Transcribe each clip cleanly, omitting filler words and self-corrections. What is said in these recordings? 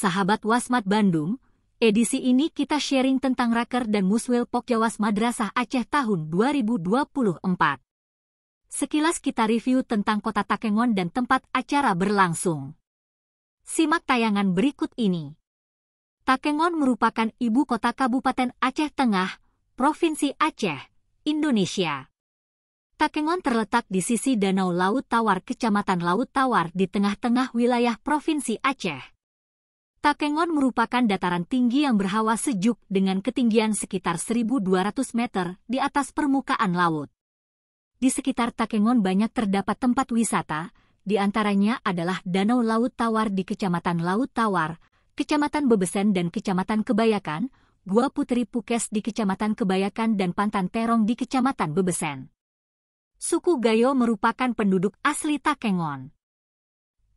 Sahabat Wasmat Bandung, edisi ini kita sharing tentang Raker dan Muswil Pokjawas Madrasah Aceh tahun 2024. Sekilas kita review tentang kota Takengon dan tempat acara berlangsung. Simak tayangan berikut ini. Takengon merupakan ibu kota Kabupaten Aceh Tengah, Provinsi Aceh, Indonesia. Takengon terletak di sisi Danau Laut Tawar, Kecamatan Laut Tawar di tengah-tengah wilayah Provinsi Aceh. Takengon merupakan dataran tinggi yang berhawa sejuk dengan ketinggian sekitar 1.200 meter di atas permukaan laut. Di sekitar Takengon banyak terdapat tempat wisata, di antaranya adalah Danau Laut Tawar di Kecamatan Laut Tawar, Kecamatan Bebesen dan Kecamatan Kebayakan, Gua Putri Pukes di Kecamatan Kebayakan dan Pantan Terong di Kecamatan Bebesen. Suku Gayo merupakan penduduk asli Takengon.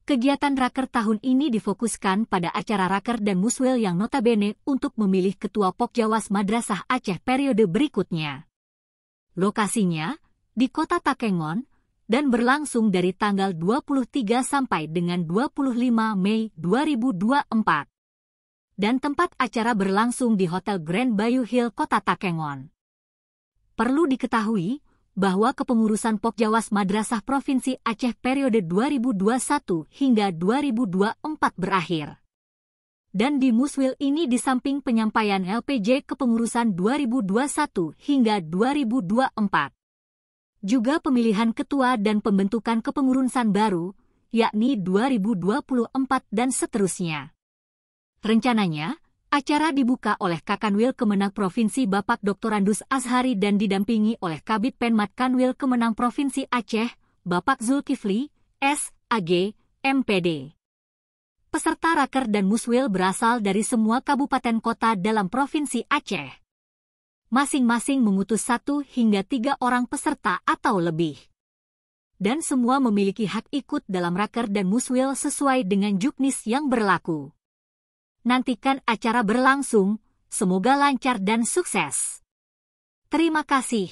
Kegiatan Raker tahun ini difokuskan pada acara Raker dan Muswil yang notabene untuk memilih Ketua Pokjawas Madrasah Aceh periode berikutnya. Lokasinya di kota Takengon dan berlangsung dari tanggal 23 sampai dengan 25 Mei 2024. Dan tempat acara berlangsung di Hotel Grand Bayou Hill, Kota Takengon. Perlu diketahui bahwa kepengurusan Pokjawas Madrasah Provinsi Aceh periode 2021 hingga 2024 berakhir. Dan di Muswil ini di samping penyampaian LPJ kepengurusan 2021 hingga 2024, juga pemilihan ketua dan pembentukan kepengurusan baru, yakni 2024 dan seterusnya. Rencananya, acara dibuka oleh Kakanwil Kemenang Provinsi Bapak Dr. Andus Azhari dan didampingi oleh Kabid Penmat Kanwil Kemenang Provinsi Aceh, Bapak Zulkifli, S.Ag, MPD. Peserta Raker dan Muswil berasal dari semua kabupaten kota dalam Provinsi Aceh. Masing-masing mengutus 1 hingga 3 orang peserta atau lebih. Dan semua memiliki hak ikut dalam Raker dan Muswil sesuai dengan juknis yang berlaku. Nantikan acara berlangsung, semoga lancar dan sukses. Terima kasih.